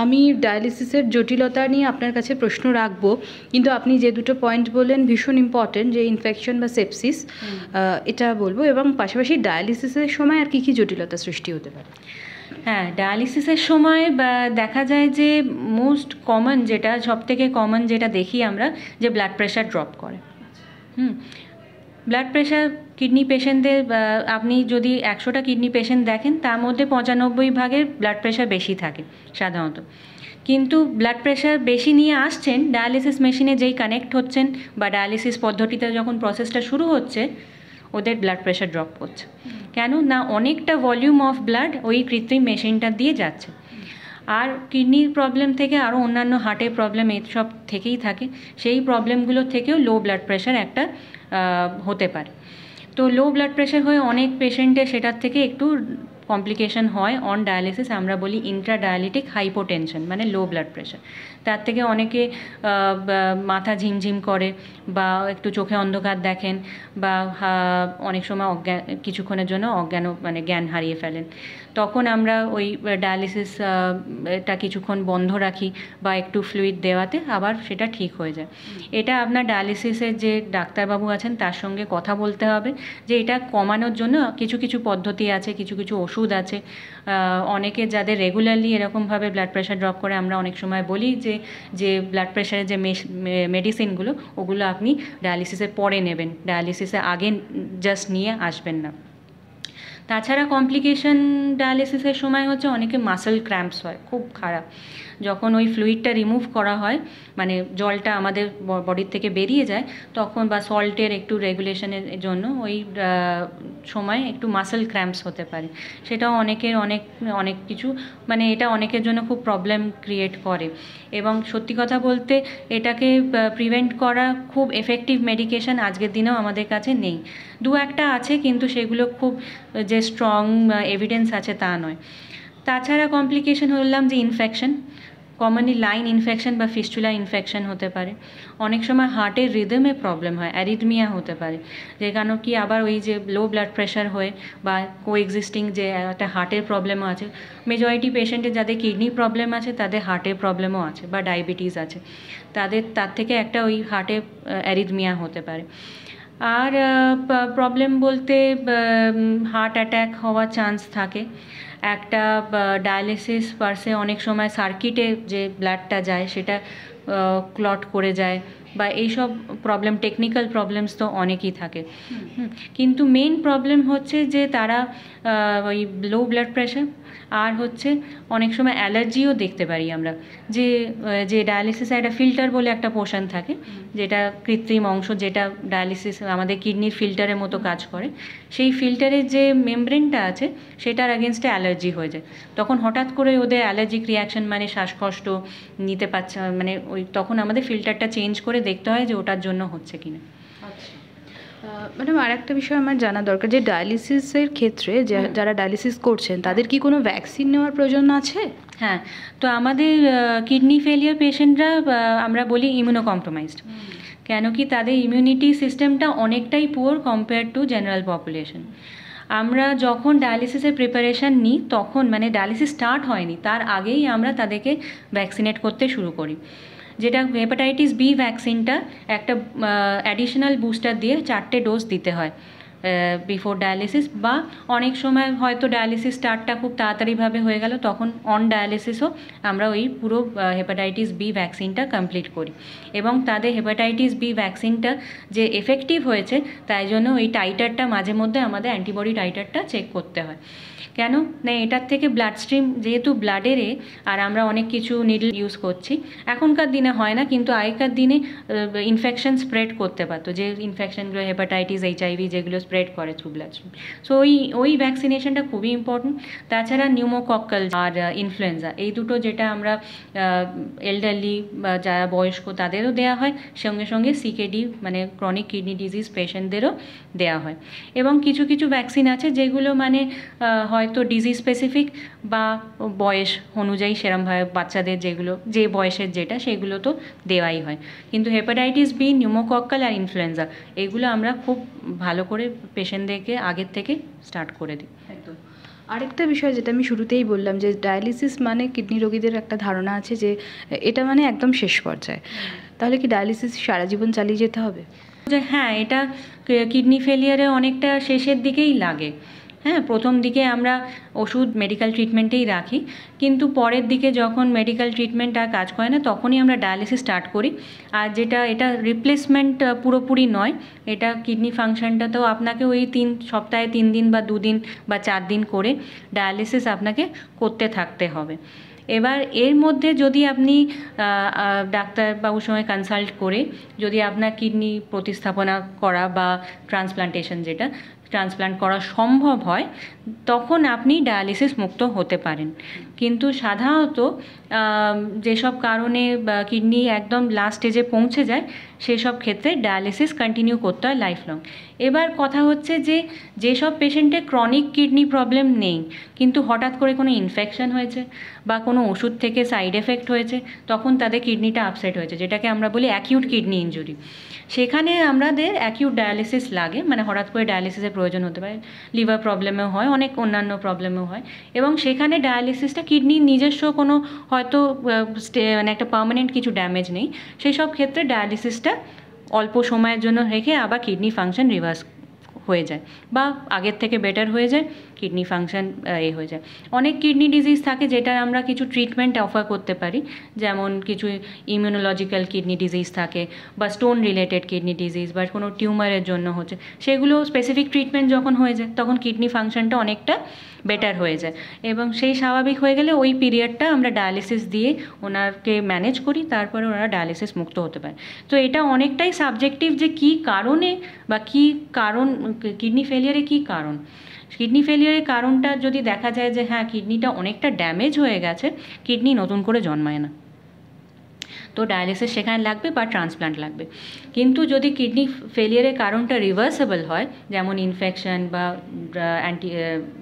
আমি ডায়ালিসিসের জটিলতা নিয়ে আপনার কাছে প্রশ্ন রাখবো, কিন্তু আপনি যে দুটো পয়েন্ট বললেন ভীষণ ইম্পর্টেন্ট, যে ইনফেকশন বা সেপসিস, এটা বলবো, এবং পাশাপাশি ডায়ালিসিসের সময় আর কী কী জটিলতা সৃষ্টি হতে পারে। হ্যাঁ, ডায়ালিসিসের সময় দেখা যায় যে মোস্ট কমন যেটা, সবথেকে কমন যেটা দেখি আমরা, যে ব্লাড প্রেশার ড্রপ করে। ব্লাড প্রেশার কিডনি পেশেন্টদের, আপনি যদি 100টা কিডনি পেশেন্ট দেখেন তার মধ্যে 95 ভাগের ব্লাড প্রেশার বেশি থাকে সাধারণত। কিন্তু ব্লাড প্রেশার বেশি নিয়ে আসছেন, ডায়ালিসিস মেশিনে যেই কানেক্ট হচ্ছেন বা ডায়ালিসিস পদ্ধতিতে যখন প্রসেসটা শুরু হচ্ছে, ওদের ব্লাড প্রেশার ড্রপ করছে। কেন না, অনেকটা ভলিউম অফ ব্লাড ওই কৃত্রিম মেশিনটা দিয়ে যাচ্ছে। আর কিডনির প্রবলেম থেকে আরও অন্যান্য হার্টের প্রবলেম এইসব থেকেই থাকে, সেই প্রবলেমগুলো থেকেও লো ব্লাড প্রেশার একটা হতে পারে। তো লো ব্লাড প্রেশার হয়ে অনেক পেশেন্টের সেটার থেকে একটু কমপ্লিকেশন হয় অন ডায়ালিসিস, আমরা বলি ইন্ট্রাডায়ালিটিক হাইপোটেনশন, মানে লো ব্লাড প্রেশার। তার থেকে অনেকে মাথা ঝিমঝিম করে, বা একটু চোখে অন্ধকার দেখেন, বা অনেক সময় কিছুক্ষণের জন্য মানে জ্ঞান হারিয়ে ফেলেন। তখন আমরা ওই ডায়ালিসিস এটা কিছুক্ষণ বন্ধ রাখি বা একটু ফ্লুইড দেওয়াতে আবার সেটা ঠিক হয়ে যায়। এটা আপনার ডায়ালিসিসের যে ডাক্তারবাবু আছেন তার সঙ্গে কথা বলতে হবে, যে এটা কমানোর জন্য কিছু কিছু পদ্ধতি আছে, কিছু কিছু ওষুধ আছে। অনেকে যাদের রেগুলারলি এরকমভাবে ব্লাড প্রেশার ড্রপ করে, আমরা অনেক সময় বলি যে ব্লাড প্রেশারের যে মেডিসিনগুলো, ওগুলো আপনি ডায়ালিসিসের পরে নেবেন, ডায়ালিসিসের আগে জাস্ট নিয়ে আসবেন না। তাছাড়া কমপ্লিকেশন ডায়ালিসিসের সময় হচ্ছে অনেকে মাসেল ক্র্যাম্পস হয়, খুব খারাপ। যখন ওই ফ্লুইডটা রিমুভ করা হয়, মানে জলটা আমাদের বডির থেকে বেরিয়ে যায়, তখন বা সল্টের একটু রেগুলেশনের জন্য ওই সময় একটু মাসেল ক্র্যাম্পস হতে পারে। সেটাও অনেকের অনেক কিছু, মানে এটা অনেকের জন্য খুব প্রবলেম ক্রিয়েট করে। এবং সত্যি কথা বলতে এটাকে প্রিভেন্ট করা খুব এফেক্টিভ মেডিকেশন আজকের দিনেও আমাদের কাছে নেই। দু একটা আছে, কিন্তু সেগুলো খুব যে স্ট্রং এভিডেন্স আছে তা নয়। তাছাড়া কমপ্লিকেশন বললাম যে ইনফেকশন, কমনলি লাইন ইনফেকশন বা ফিস্টুলা ইনফেকশন হতে পারে। অনেক সময় হার্টের রিদমে প্রবলেম হয়, অ্যারিথমিয়া হতে পারে, যে কারণ কি আবার ওই যে লো ব্লাড প্রেশার হয়ে বা কোএক্সিস্টিং যে একটা হার্টের প্রবলেমও আছে। মেজরিটি পেশেন্টের যাদের কিডনি প্রবলেম আছে তাদের হার্টের প্রবলেমও আছে, বা ডায়াবেটিস আছে, তার থেকে একটা ওই হার্টে অ্যারিথমিয়া হতে পারে। আর প্রবলেম বলতে হার্ট অ্যাটাক হওয়ার চান্স থাকে। একটা ডায়ালিসিস পার্সে অনেক সময় সার্কিটে যে ব্লাডটা যায় সেটা ক্লট করে যায়, বা এইসব প্রবলেম, টেকনিক্যাল প্রবলেমস তো অনেকই থাকে। কিন্তু মেইন প্রবলেম হচ্ছে যে তারা ওই লো ব্লাড প্রেশার, আর হচ্ছে অনেক সময় অ্যালার্জিও দেখতে পারি আমরা, যে ডায়ালিসিসে একটা ফিল্টার বলে একটা পোর্শন থাকে, যেটা কৃত্রিম অংশ, যেটা ডায়ালিসিস আমাদের কিডনির ফিল্টারের মতো কাজ করে। সেই ফিল্টারের যে মেমব্রেনটা আছে সেটার এগেনস্টে অ্যালার্জি হয়ে যায়। তখন হঠাৎ করে ওদের অ্যালার্জিক রিয়াকশন, মানে শ্বাসকষ্ট নিতে পারছে, মানে ওই তখন আমাদের ফিল্টারটা চেঞ্জ করে দেখতে হয় যে ওটার জন্য হচ্ছে কিনা। আচ্ছা ম্যাডাম, আর একটা বিষয় আমার জানা দরকার, যে ডায়ালিসিসের ক্ষেত্রে যারা ডায়ালিসিস করছেন তাদের কি কোনো ভ্যাকসিন নেওয়ার প্রয়োজন আছে? হ্যাঁ, তো আমাদের কিডনি ফেলিয়ার পেশেন্টরা আমরা বলি ইমিউনো কম্প্রোমাইজড, কেন কি তাদের ইমিউনিটি সিস্টেমটা অনেকটাই poor compare to general population. আমরা যখন ডায়ালিসিসের প্রিপারেশান নিই তখন, মানে ডায়ালিসিস স্টার্ট হয়নি তার আগেই আমরা তাদেরকে ভ্যাকসিনেট করতে শুরু করি, যেটা হেপাটাইটিস বি ভ্যাকসিনটা একটা অ্যাডিশনাল বুস্টার দিয়ে 4টে ডোজ দিতে হয় বিফোর ডায়ালিসিস, বা অনেক সময় হয়তো ডায়ালিসিস স্টার্টটা খুব তাড়াতাড়িভাবে হয়ে গেল, তখন অন ডায়ালিসিসও আমরা ওই পুরো হেপাটাইটিস বি ভ্যাকসিনটা কমপ্লিট করি। এবং তাদের হেপাটাইটিস বি ভ্যাকসিনটা যে এফেক্টিভ হয়েছে তাই জন্য ওই টাইটারটা মাঝে মধ্যে আমাদের অ্যান্টিবডি টাইটারটা চেক করতে হয়। কেন না, এটার থেকে ব্লাড স্ট্রিম যেহেতু ব্লাডেরে, আর আমরা অনেক কিছু নিডল ইউজ করছি, এখনকার দিনে হয় না, কিন্তু আগেকার দিনে ইনফেকশন স্প্রেড করতে পারতো, যে ইনফেকশনগুলো হেপাটাইটিস, এইচআইভি যেগুলো স্প্রেড করে থ্রু ব্লাড স্ট্রিম। সো ওই ভ্যাকসিনেশনটা খুবই ইম্পর্টেন্ট। তাছাড়া নিউমোকক্কাল আর ইনফ্লুয়েঞ্জা, এই দুটো যেটা আমরা এল্ডারলি বা যারা বয়স্ক তাদেরও দেওয়া হয়, সঙ্গে সঙ্গে সিকেডি মানে ক্রনিক কিডনি ডিজিজ পেশেন্টদেরও দেওয়া হয়। এবং কিছু কিছু ভ্যাকসিন আছে যেগুলো মানে হয়তো ডিজিজ স্পেসিফিক বা বয়স অনুযায়ী সেরমভাবে বাচ্চাদের যেগুলো যে বয়সের যেটা সেগুলো তো দেওয়াই হয়। কিন্তু হেপাটাইটিস বি, নিউমোকক্কাল আর ইনফ্লুয়েঞ্জা এগুলো আমরা খুব ভালো করে পেশেন্টদেরকে আগের থেকে স্টার্ট করে দিই। একদম। আরেকটা বিষয় যেটা আমি শুরুতেই বললাম যে ডায়ালিসিস মানে কিডনি রোগীদের একটা ধারণা আছে যে এটা মানে একদম শেষ পর্যায়ে, তাহলে কি ডায়ালিসিস সারা জীবন চালিয়ে যেতে হবে? যে হ্যাঁ, এটা কিডনি ফেলিয়ারে অনেকটা শেষের দিকেই লাগে। হ্যাঁ, প্রথম দিকে আমরা ওষুধ মেডিকেল ট্রিটমেন্টেই রাখি, কিন্তু পরের দিকে যখন মেডিকেল ট্রিটমেন্ট আর কাজ করে না তখনই আমরা ডায়ালিসিস স্টার্ট করি। আর এটা রিপ্লেসমেন্ট পুরোপুরি নয়, এটা কিডনি ফাংশনটাতেও আপনাকে ওই সপ্তাহে 3 দিন বা 2 দিন বা 4 দিন করে ডায়ালিসিস আপনাকে করতে থাকতে হবে। এবার এর মধ্যে যদি আপনি ডাক্তারবাবুর সঙ্গে কনসাল্ট করে যদি আপনার কিডনি প্রতিস্থাপনা করা বা ট্রান্সপ্লান্টেশন যেটা ট্রান্সপ্লান্ট করা সম্ভব হয় তখন আপনি ডায়ালিসিস মুক্ত হতে পারেন। কিন্তু সাধারণত যেসব কারণে কিডনি একদম লাস্ট স্টেজে পৌঁছে যায় সেসব ক্ষেত্রে ডায়ালিসিস কন্টিনিউ করতে হয় লাইফ লং। এবার কথা হচ্ছে যে যেসব পেশেন্টের ক্রনিক কিডনি প্রবলেম নেই কিন্তু হঠাৎ করে কোনো ইনফেকশন হয়েছে বা কোনো ওষুধ থেকে সাইড এফেক্ট হয়েছে তখন তাদের কিডনিটা আপসেট হয়েছে, যেটাকে আমরা বলি অ্যাকিউট কিডনি ইনজুরি, সেখানে আমাদের অ্যাকিউট ডায়ালিসিস লাগে, মানে হঠাৎ করে ডায়ালিসিসের প্রয়োজন হতে পারে। লিভার প্রবলেমেও হয়, অনেক অন্যান্য প্রবলেমেও হয়, এবং সেখানে ডায়ালিসিসটা কিডনির নিজস্ব কোনো হয়তো মানে একটা পার্মানেন্ট কিছু ড্যামেজ নেই, সেই সব ক্ষেত্রে ডায়ালিসিসটা অল্প সময়ের জন্য রেখে আবার কিডনি ফাংশন রিভার্স হয়ে যায় বা আগের থেকে বেটার হয়ে যায়, কিডনি ফাংশন হয়ে যায়। অনেক কিডনি ডিজিজ থাকে যেটার আমরা কিছু ট্রিটমেন্ট অফার করতে পারি, যেমন কিছু ইমিউনোলজিক্যাল কিডনি ডিজিজ থাকে বা স্টোন রিলেটেড কিডনি ডিজিজ বা কোনো টিউমারের জন্য হচ্ছে, সেগুলো স্পেসিফিক ট্রিটমেন্ট যখন হয়ে যায় তখন কিডনি ফাংশনটা অনেকটা বেটার হয়ে যায়, এবং সেই স্বাভাবিক হয়ে গেলে ওই পিরিয়ডটা আমরা ডায়ালিসিস দিয়ে ওনাকে ম্যানেজ করি, তারপরে ওনারা ডায়ালিসিস মুক্ত হতে পারে। তো এটা অনেকটাই সাবজেক্টিভ যে কী কারণে বা কী কারণ কিডনি ফেলিয়ারে কী কারণ। কিডনি ফেলিয়ারের কারণটা যদি দেখা যায় যে হ্যাঁ কিডনিটা অনেকটা ড্যামেজ হয়ে গেছে, কিডনি নতুন করে জন্মায় না, তো ডায়ালিসিস সেখানে লাগবে বা ট্রান্সপ্লান্ট লাগবে। কিন্তু যদি কিডনি ফেলিয়ারের কারণটা রিভার্সেবল হয়, যেমন ইনফেকশন বা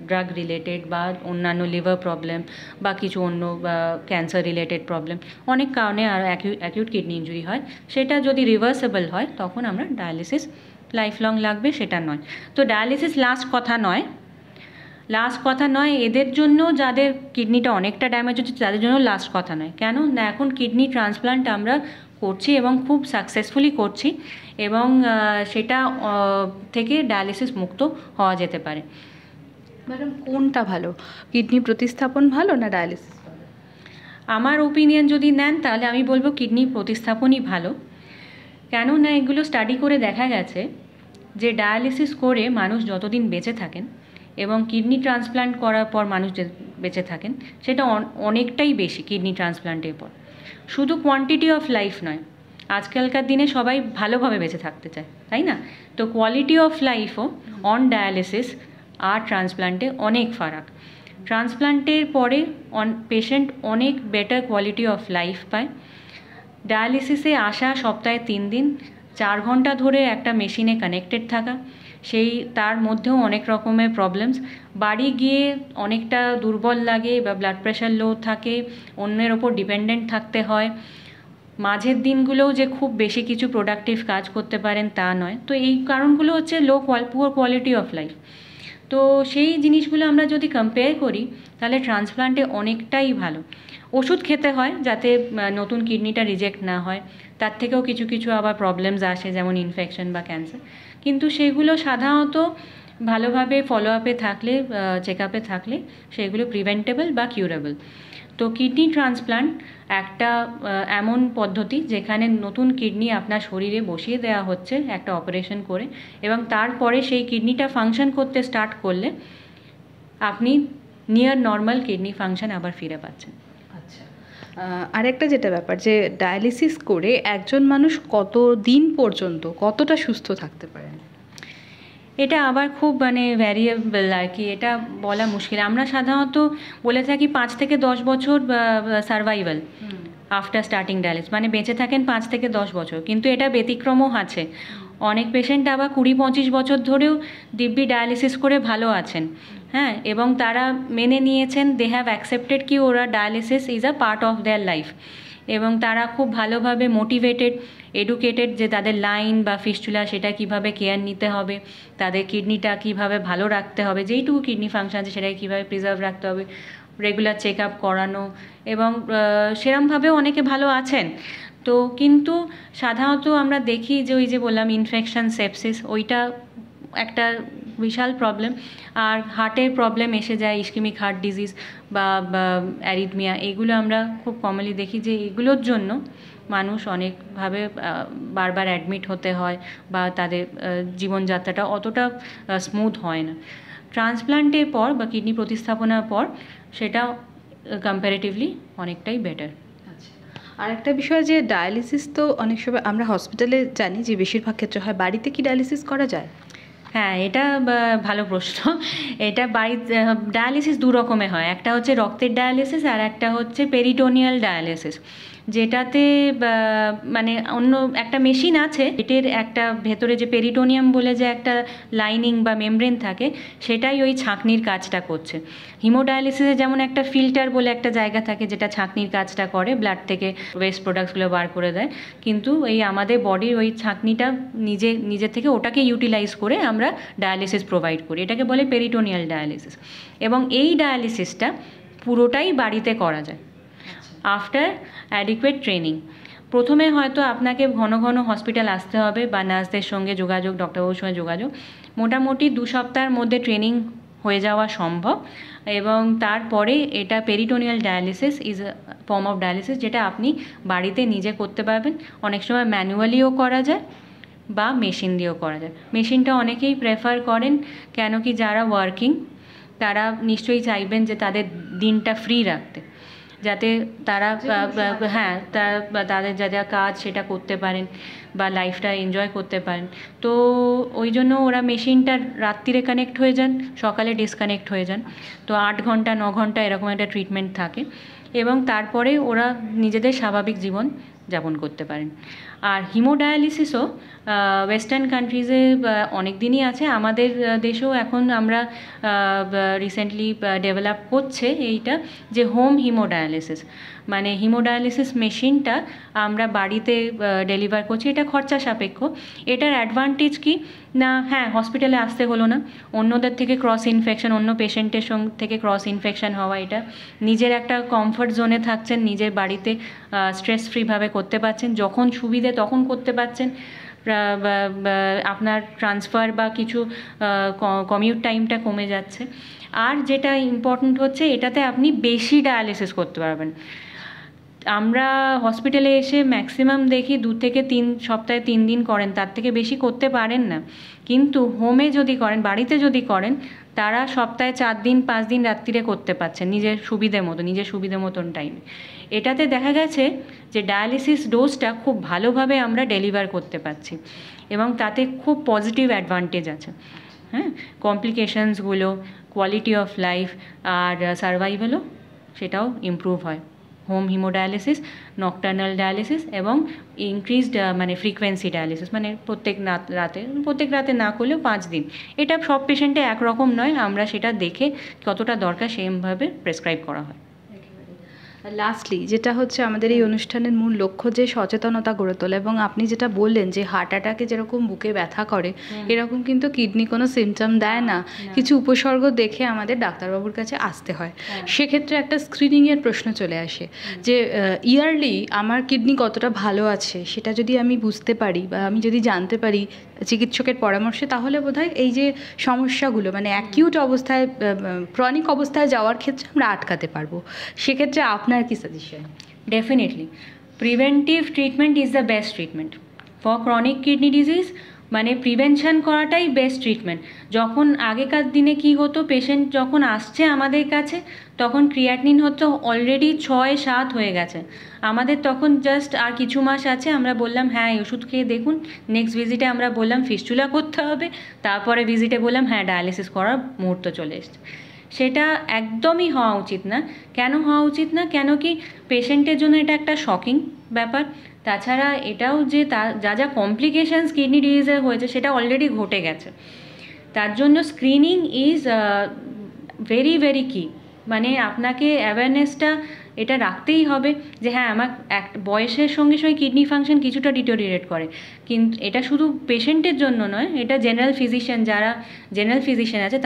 ড্রাগ রিলেটেড বা অন্যান্য লিভার প্রবলেম বা কিছু অন্য বা ক্যান্সার রিলেটেড প্রবলেম, অনেক কারণে আর অ্যাকিউট কিডনি ইনজুরি হয়, সেটা যদি রিভার্সেবল হয় তখন আমরা ডায়ালিসিস লাইফ লং লাগবে সেটা নয়। তো ডায়ালিসিস লাস্ট কথা নয় এদের জন্য যাদের কিডনিটা অনেকটা ড্যামেজ হচ্ছে তাদের জন্য লাস্ট কথা নয়। কেন না, এখন কিডনি ট্রান্সপ্লান্ট আমরা করছি এবং খুব সাকসেসফুলি করছি, এবং সেটা থেকে ডায়ালিসিস মুক্ত হওয়া যেতে পারে। ম্যাডাম কোনটা ভালো, কিডনি প্রতিস্থাপন ভালো না ডায়ালিসিস ভালো? আমার ওপিনিয়ন যদি নেন তাহলে আমি বলবো কিডনি প্রতিস্থাপনই ভালো। কেন না, এগুলো স্টাডি করে দেখা গেছে যে ডায়ালিসিস করে মানুষ যতদিন বেঁচে থাকেন এবং কিডনি ট্রান্সপ্লান্ট করার পর মানুষ যে বেঁচে থাকেন সেটা অনেকটাই বেশি কিডনি ট্রান্সপ্লান্টের পর। শুধু কোয়ান্টিটি অফ লাইফ নয়, আজকালকার দিনে সবাই ভালোভাবে বেঁচে থাকতে চায়, তাই না? তো কোয়ালিটি অফ লাইফও অন ডায়ালিসিস আর ট্রান্সপ্লান্টে অনেক ফারাক। ট্রান্সপ্লান্টের পরে পেশেন্ট অনেক বেটার কোয়ালিটি অফ লাইফ পায়। ডায়ালিসিসে আসা সপ্তাহে 3 দিন 4 ঘন্টা ধরে একটা মেশিনে কানেক্টেড থাকা, তার মধ্যেও অনেক রকমের প্রবলেমস, বাড়ি গিয়ে অনেকটা দুর্বল লাগে বা ব্লাড প্রেশার লো থাকে, অন্যের ওপর ডিপেন্ডেন্ট থাকতে হয়, মাঝের দিনগুলোও যে খুব বেশি কিছু প্রোডাক্টিভ কাজ করতে পারেন তা নয়। তো এই কারণগুলো হচ্ছে পুয়ার কোয়ালিটি অফ লাইফ। তো সেই জিনিসগুলো আমরা যদি কম্পেয়ার করি তাহলে ট্রান্সপ্লান্টে অনেকটাই ভালো। ওষুধ খেতে হয় যাতে নতুন কিডনিটা রিজেক্ট না হয়, তার থেকেও কিছু কিছু আবার প্রবলেমস আসে যেমন ইনফেকশন বা ক্যান্সার, কিন্তু সেগুলো সাধারণত ভালোভাবে ফলো আপে থাকলে, চেক আপে থাকলে সেগুলো প্রিভেন্টেবল বা কিউরেবল। তো কিডনি ট্রান্সপ্লান্ট একটা এমন পদ্ধতি যেখানে নতুন কিডনি আপনার শরীরে বসিয়ে দেওয়া হচ্ছে একটা অপারেশন করে, এবং তারপরে সেই কিডনিটা ফাংশন করতে স্টার্ট করলে আপনি নিয়ার নর্মাল কিডনি ফাংশন আবার ফিরে পাচ্ছেন। আচ্ছা, আরেকটা যেটা ব্যাপার যে ডায়ালিসিস করে একজন মানুষ কত দিন পর্যন্ত কতটা সুস্থ থাকতে পারেন? এটা আবার খুব ভ্যারিয়েবল আর কি, এটা বলা মুশকিল। আমরা সাধারণত বলে থাকি 5 থেকে 10 বছর সার্ভাইভাল আফটার স্টার্টিং ডায়ালিসিস, মানে বেঁচে থাকেন 5 থেকে 10 বছর, কিন্তু এটা ব্যতিক্রমও আছে। অনেক পেশেন্ট আবার 20-25 বছর ধরেও দিব্যি ডায়ালিসিস করে ভালো আছেন, হ্যাঁ, এবং তারা মেনে নিয়েছেন, দে হ্যাভ অ্যাকসেপ্টেড কি ওরা dialysis is a part of their life, এবং তারা খুব ভালোভাবে মোটিভেটেড, এডুকেটেড যে তাদের লাইন বা ফিস্টুলা সেটা কিভাবে কেয়ার নিতে হবে, তাদের কিডনিটা কিভাবে ভালো রাখতে হবে, যেইটুকু কিডনি ফাংশন আছে সেটাকে কীভাবে প্রিজার্ভ রাখতে হবে, রেগুলার চেক আপ করানো, এবং সেরমভাবেও অনেকে ভালো আছেন। তো কিন্তু সাধারণত আমরা দেখি যে ওই যে বললাম ইনফেকশন, সেপসিস, ওইটা একটা বিশাল প্রবলেম। আর হার্টের প্রবলেম এসে যায়, ইসকেমিক হার্ট ডিজিজ বা অ্যারিথমিয়া, এগুলো আমরা খুব কমনলি দেখি যে এগুলোর জন্য মানুষ অনেকভাবে বারবার অ্যাডমিট হতে হয় বা তাদের জীবনযাত্রাটা অতটা স্মুথ হয় না। ট্রান্সপ্লান্টের পর বা কিডনি প্রতিস্থাপনার পর সেটা কম্প্যারেটিভলি অনেকটাই বেটার। আর একটা বিষয় যে ডায়ালিসিস তো অনেক সময় আমরা হসপিটালে জানি যে বেশিরভাগ ক্ষেত্রে হয়, বাড়িতে কি ডায়ালিসিস করা যায়? হ্যাঁ, এটা ভালো প্রশ্ন। এটা বাড়িতে ডায়ালিসিস দু রকমের হয়, একটা হচ্ছে রক্তের ডায়ালিসিস আর একটা হচ্ছে পেরিটোনিয়াল ডায়ালিসিস, যেটাতে মানে অন্য একটা মেশিন আছে, পেটের একটা ভেতরে যে পেরিটোনিয়াম বলে যে একটা লাইনিং বা মেমব্রেন থাকে, সেটাই ওই ছাঁকনির কাজটা করছে। হিমোডায়ালিসিসে যেমন একটা ফিল্টার বলে একটা জায়গা থাকে যেটা ছাঁকনির কাজটা করে, ব্লাড থেকে ওয়েস্ট প্রোডাক্টসগুলো বার করে দেয়, কিন্তু এই আমাদের বডির ওই ছাঁকনিটা নিজে থেকে ওটাকে ইউটিলাইজ করে আমরা ডায়ালিসিস প্রোভাইড করি, এটাকে বলে পেরিটোনিয়াল ডায়ালিসিস। এবং এই ডায়ালিসিসটা পুরোটাই বাড়িতে করা যায় আফটার অ্যাডিকুয়েট ট্রেনিং। প্রথমে হয়তো আপনাকে ঘন ঘন হসপিটাল আসতে হবে বা নার্সদের সঙ্গে যোগাযোগ, ডক্টরবাবুর সঙ্গে যোগাযোগ, মোটামুটি 2 সপ্তাহের মধ্যে ট্রেনিং হয়ে যাওয়া সম্ভব। এবং তারপরে এটা peritoneal dialysis is a form of dialysis, যেটা আপনি বাড়িতে নিজে করতে পারবেন। অনেক সময় ম্যানুয়ালিও করা যায় বা মেশিন দিয়েও করা যায়। মেশিনটা অনেকেই প্রেফার করেন, কেন কি যারা ওয়ার্কিং তারা নিশ্চয়ই চাইবেন যে তাদের দিনটা ফ্রি রাখতে, যাতে তারা হ্যাঁ তাদের যা যা কাজ সেটা করতে পারেন বা লাইফটা এনজয় করতে পারেন। তো ওই জন্য ওরা মেশিনটা রাত্রিরে কানেক্ট হয়ে যান, সকালে ডিসকানেক্ট হয়ে যান। তো 8 ঘন্টা 9 ঘন্টা এরকম একটা ট্রিটমেন্ট থাকে, এবং তারপরে ওরা নিজেদের স্বাভাবিক জীবন যাপন করতে পারেন। আর হিমোডায়ালিসিসও ওয়েস্টার্ন কান্ট্রিজে অনেক দিনই আছে, আমাদের দেশেও এখন আমরা রিসেন্টলি ডেভেলপ করছে এইটা, যে হোম হিমোডায়ালিসিস, মানে হিমোডায়ালিসিস মেশিনটা আমরা বাড়িতে ডেলিভার করছি। এটা খরচা সাপেক্ষ। এটার অ্যাডভান্টেজ কি না, হ্যাঁ হসপিটালে আসতে হলো না, অন্যদের থেকে ক্রস ইনফেকশন, অন্য পেশেন্টের থেকে ক্রস ইনফেকশন হওয়া, এটা নিজের একটা কমফর্ট জোনে থাকছেন, নিজের বাড়িতে স্ট্রেস ফ্রিভাবে করতে পারছেন, যখন সুবিধে তখন করতে পারছেন, আপনার ট্রান্সফার বা কিছু কমিউট টাইমটা কমে যাচ্ছে। আর যেটা ইম্পর্ট্যান্ট হচ্ছে, এটাতে আপনি বেশি ডায়ালিসিস করতে পারবেন। আমরা হসপিটালে এসে ম্যাক্সিমাম দেখি 2 থেকে 3 সপ্তাহে 3 দিন করেন, তার থেকে বেশি করতে পারেন না। কিন্তু হোমে যদি করেন, বাড়িতে যদি করেন, তারা সপ্তাহে 4 দিন 5 দিন রাত্রিরে করতে পারছেন নিজের সুবিধে মতন টাইমে। এটাতে দেখা গেছে যে ডায়ালিসিস ডোজটা খুব ভালোভাবে আমরা ডেলিভার করতে পারছি, এবং তাতে খুব পজিটিভ অ্যাডভান্টেজ আছে। হ্যাঁ, কমপ্লিকেশনসগুলো, কোয়ালিটি অফ লাইফ আর সারভাইভালও সেটাও ইমপ্রুভ হয়। হোম হিমোডায়ালিসিস, নকটার্নাল ডায়ালিসিস এবং ইনক্রিজড মানে ফ্রিকোয়েন্সি ডায়ালিসিস, মানে প্রত্যেক রাতে না করলেও 5 দিন। এটা সব পেশেন্টে একরকম নয়, আমরা সেটা দেখে কতটা দরকার সেমভাবে প্রেসক্রাইব করা হয়। লাস্টলি যেটা হচ্ছে আমাদের এই অনুষ্ঠানের মূল লক্ষ্য, যে সচেতনতা গড়ে তোলা, এবং আপনি যেটা বললেন যে হার্ট অ্যাটাকে যেরকম বুকে ব্যথা করে, এরকম কিন্তু কিডনি কোনো সিমটম দেয় না, কিছু উপসর্গ দেখে আমাদের ডাক্তারবাবুর কাছে আসতে হয়। সেক্ষেত্রে একটা স্ক্রিনিংয়ের প্রশ্ন চলে আসে যে ইয়ারলি আমার কিডনি কতটা ভালো আছে সেটা যদি আমি বুঝতে পারি বা আমি যদি জানতে পারি চিকিৎসকের পরামর্শে, তাহলে বোধহয় এই যে সমস্যাগুলো মানে অ্যাকিউট অবস্থায়, ক্রনিক অবস্থায় যাওয়ার ক্ষেত্রে আমরা আটকাতে পারবো। সেক্ষেত্রে আপনার কি suggestion? Definitely preventive treatment is the best treatment for chronic kidney disease. মানে প্রিভেনশন করাটাই বেস্ট ট্রিটমেন্ট। যখন আগেকার দিনে কি হতো, পেশেন্ট যখন আসছে আমাদের কাছে তখন ক্রিয়াটিনিন হচ্ছে অলরেডি 6-7 হয়ে গেছে, আমাদের তখন জাস্ট আর কিছু মাস আছে, আমরা বললাম হ্যাঁ এই ওষুধ খেয়ে দেখুন, নেক্সট ভিজিটে আমরা বললাম ফিস্টুলা করতে হবে, তারপরে ভিজিটে বললাম হ্যাঁ ডায়ালিসিস করার মুহূর্ত চলে এসছে। সেটা একদমই হওয়া উচিত না। কেন হওয়া উচিত না? কেন কি পেশেন্টের জন্য এটা একটা শকিং ব্যাপার। তাছাড়া এটাও যে যা যা কমপ্লিকেশানস কিডনি ডিজিজে হয়েছে সেটা অলরেডি ঘটে গেছে। তার জন্য স্ক্রিনিং ইজ ভেরি ভেরি কি, মানে আপনাকে অ্যাওয়ারনেসটা এটা রাখতেই হবে যে হ্যাঁ আমার এক বয়সের সঙ্গে সঙ্গে কিডনি ফাংশন কিছুটা ডিটোরিয়েট করে, কিন্তু এটা শুধু পেশেন্টের জন্য নয়, এটা জেনারেল ফিজিশিয়ান, যারা জেনারেল ফিজিশিয়ান আছে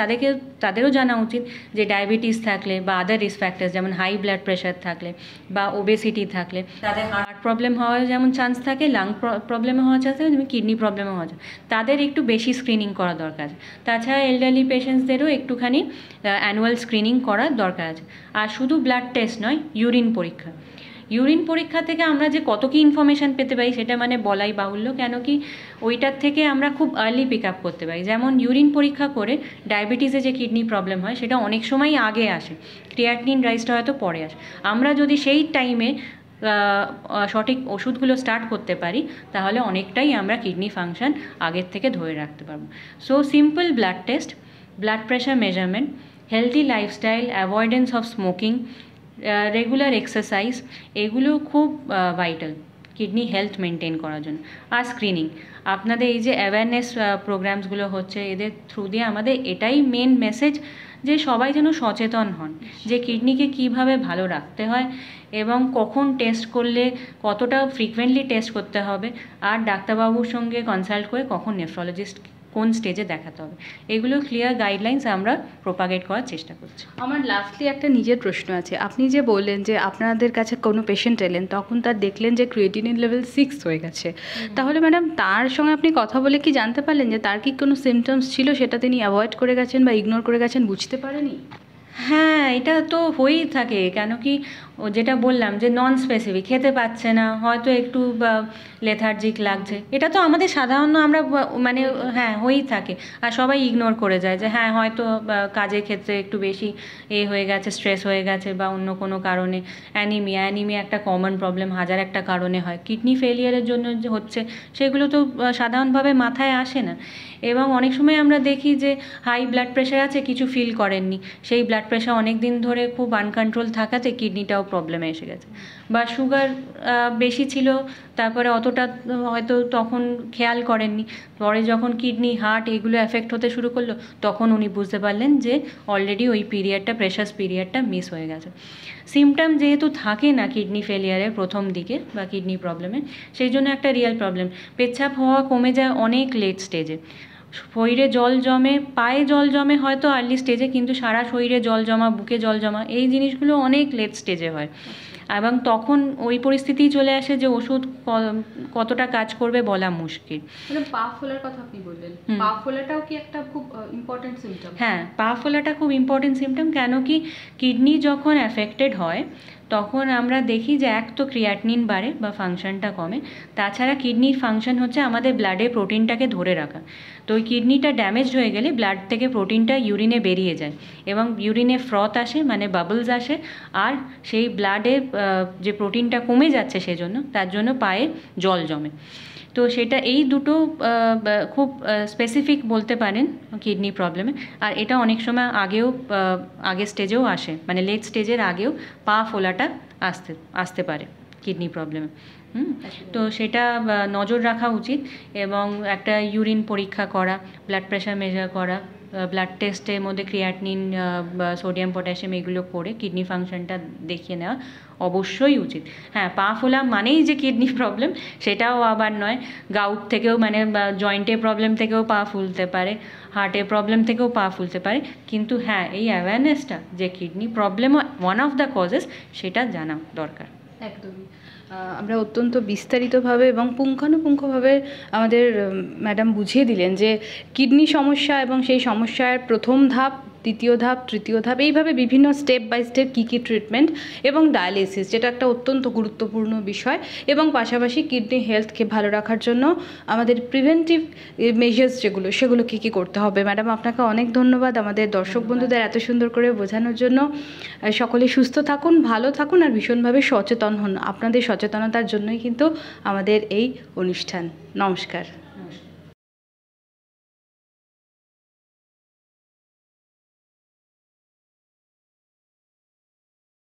তাদেরও জানা উচিত যে ডায়াবেটিস থাকলে বা আদার রিস্ক ফ্যাক্টরস যেমন হাই ব্লাড প্রেশার থাকলে বা ওবেসিটি থাকলে তাদের হার্ট প্রবলেম হওয়ার যেমন চান্স থাকে, লাং প্রবলেমে হওয়ার চান্স থাকে, যেমন কিডনি প্রবলেমে হওয়ার চান্স, তাদের একটু বেশি স্ক্রিনিং করা দরকার আছে। তাছাড়া এলডারলি পেশেন্টসদেরও একটুখানি অ্যানুয়াল স্ক্রিনিং করার দরকার আছে। আর শুধু ব্লাড টেস্ট নয়, ইউরিন পরীক্ষা থেকে আমরা যে কত কি ইনফরমেশান পেতে পারি সেটা মানে বলাই বাহুল্য, কেন কি ওইটার থেকে আমরা খুব আর্লি পিক আপ করতে পারি। যেমন ইউরিন পরীক্ষা করে ডায়াবেটিসে যে কিডনি প্রবলেম হয় সেটা অনেক সময় আগে আসে, ক্রিয়াটিনিন রাইজটা হয়তো পরে আসে। আমরা যদি সেই টাইমে সঠিক ওষুধগুলো স্টার্ট করতে পারি তাহলে অনেকটাই আমরা কিডনি ফাংশন আগের থেকে ধরে রাখতে পারবো। So simple blood test, blood pressure measurement, healthy lifestyle, avoidance of smoking, regular exercise, এগুলো খুব ভাইটাল কিডনি হেলথ মেনটেন করার জন্য। আর স্ক্রিনিং, আপনাদের এই যে অ্যাওয়ারনেস প্রোগ্রামসগুলো হচ্ছে এদের থ্রু দিয়ে আমাদের এটাই মেন মেসেজ যে সবাই যেন সচেতন হন যে কিডনিকে কীভাবে ভালো রাখতে হয় এবং কখন টেস্ট করলে কতটা ফ্রিকুয়েন্টলি টেস্ট করতে হবে, আর ডাক্তারবাবুর সঙ্গে কনসাল্ট করে কখন নেফ্রোলজিস্ট কোন স্টেজে দেখাতে হবে, এগুলো ক্লিয়ার গাইডলাইন্স আমরা প্রোপাগেট করার চেষ্টা করছি। আমার লাস্টলি একটা নিজের প্রশ্ন আছে। আপনি যে বললেন যে আপনাদের কাছে কোনো পেশেন্ট এলেন তখন তার দেখলেন যে ক্রিয়েটিনিন লেভেল 6 হয়ে গেছে, তাহলে ম্যাডাম তার সঙ্গে আপনি কথা বলে কি জানতে পারলেন যে তার কি কোনো সিমটমস ছিল সেটা তিনি অ্যাভয়েড করে গেছেন বা ইগনোর করে গেছেন, বুঝতে পারেনি? হ্যাঁ, এটা তো হয়েই থাকে, কেন কি ও যেটা বললাম যে নন স্পেসিফিক, খেতে পাচ্ছে না, হয়তো একটু লেথার্জিক লাগছে, এটা তো আমাদের সাধারণ আমরা মানে হ্যাঁ হয়েই থাকে। আর সবাই ইগনোর করে যায় যে হ্যাঁ হয়তো কাজের ক্ষেত্রে একটু বেশি হয়ে গেছে, স্ট্রেস হয়ে গেছে বা অন্য কোনো কারণে। অ্যানিমিয়া একটা কমন প্রবলেম, হাজার একটা কারণে হয়। কিডনি ফেলিয়ারের জন্য যে হচ্ছে সেগুলো তো সাধারণভাবে মাথায় আসে না। এবং অনেক সময় আমরা দেখি যে হাই ব্লাড প্রেশার আছে, কিছু ফিল করেননি, সেই ব্লাড প্রেশার অনেক দিন ধরে খুব আনকন্ট্রোল থাকাতে কিডনিটাও প্রবলেমে এসে গেছে। বা সুগার বেশি ছিল, তারপরে অতটা হয়তো তখন খেয়াল করেননি, পরে যখন কিডনি হার্ট এগুলো এফেক্ট হতে শুরু করলো তখন উনি বুঝতে পারলেন যে অলরেডি ওই পিরিয়ডটা, প্রেশাস পিরিয়ডটা মিস হয়ে গেছে। সিমটম যেহেতু থাকে না কিডনি ফেলিয়ারের প্রথম দিকে বা কিডনি প্রবলেমে, সেই জন্য একটা রিয়েল প্রবলেম। পেচ্ছাপ হওয়া কমে যায় অনেক লেট স্টেজে, শরীরে জল জমে, পায়ে জল জমে হয়তো আর্লি স্টেজে, কিন্তু সারা শরীরে জল জমা, বুকে জল জমা, এই জিনিসগুলো অনেক লেট স্টেজে হয়। এবং তখন ওই পরিস্থিতি চলে আসে যে ওষুধ কতটা কাজ করবে বলা মুশকিল। মানে পা ফোলার কথা আপনি বললেন, পা ফোলাটাও কি একটা খুব ইম্পর্টেন্ট সিমটম? হ্যাঁ, পা ফোলাটা খুব ইম্পর্টেন্ট সিমটম, কেন কি কিডনি যখন অ্যাফেক্টেড হয় তখন আমরা দেখি যে এক তো ক্রিয়াটিনিন বাড়ে বা ফাংশনটা কমে, তাছাড়া কিডনির ফাংশন হচ্ছে আমাদের ব্লাডে প্রোটিনটাকে ধরে রাখা। তো ওই কিডনিটা ড্যামেজড হয়ে গেলে ব্লাড থেকে প্রোটিনটা ইউরিনে বেরিয়ে যায় এবং ইউরিনে ফ্রথ আসে, মানে বাবলস আসে, আর সেই ব্লাডে যে প্রোটিনটা কমে যাচ্ছে সেজন্য, তার জন্য পায়ে জল জমে। তো সেটা এই দুটো খুব স্পেসিফিক বলতে পারেন কিডনি প্রবলেমে। আর এটা অনেক সময় আগের স্টেজেও আসে, মানে লেট স্টেজের আগেও পা ফোলাটা আসতে পারে কিডনি প্রবলেমে। তো সেটা নজর রাখা উচিত এবং একটা ইউরিন পরীক্ষা করা, ব্লাড প্রেশার মেজার করা, ব্লাড টেস্টের মধ্যে ক্রিয়াটিনিন, সোডিয়াম, পটাশিয়াম এগুলো করে কিডনি ফাংশনটা দেখিয়ে নেওয়া অবশ্যই উচিত। হ্যাঁ, পা ফোলা মানেই যে কিডনি প্রবলেম সেটাও আবার নয়, গাউট থেকেও, মানে জয়েন্টের প্রবলেম থেকেও পা ফুলতে পারে, হার্টের প্রবলেম থেকেও পা ফুলতে পারে। কিন্তু হ্যাঁ, এই অ্যাওয়ারনেসটা যে kidney problem one of the causes, সেটা জানা দরকার। একদমই। আমরা অত্যন্ত বিস্তারিতভাবে এবং পুঙ্খানুপুঙ্খভাবে আমাদের ম্যাডাম বুঝিয়ে দিলেন যে কিডনি সমস্যা এবং সেই সমস্যার প্রথম ধাপ, দ্বিতীয় ধাপ, তৃতীয় ধাপ, এইভাবে বিভিন্ন স্টেপ বাই স্টেপ কী কী ট্রিটমেন্ট এবং ডায়ালিসিস, যেটা একটা অত্যন্ত গুরুত্বপূর্ণ বিষয়, এবং পাশাপাশি কিডনি হেলথকে ভালো রাখার জন্য আমাদের প্রিভেন্টিভ মেজার্স যেগুলো, সেগুলো কী কী করতে হবে। ম্যাডাম, আপনাকে অনেক ধন্যবাদ আমাদের দর্শক বন্ধুদের এত সুন্দর করে বোঝানোর জন্য। সকলে সুস্থ থাকুন, ভালো থাকুন আর ভীষণভাবে সচেতন হন। আপনাদের সচেতনতার জন্যই কিন্তু আমাদের এই অনুষ্ঠান। নমস্কার।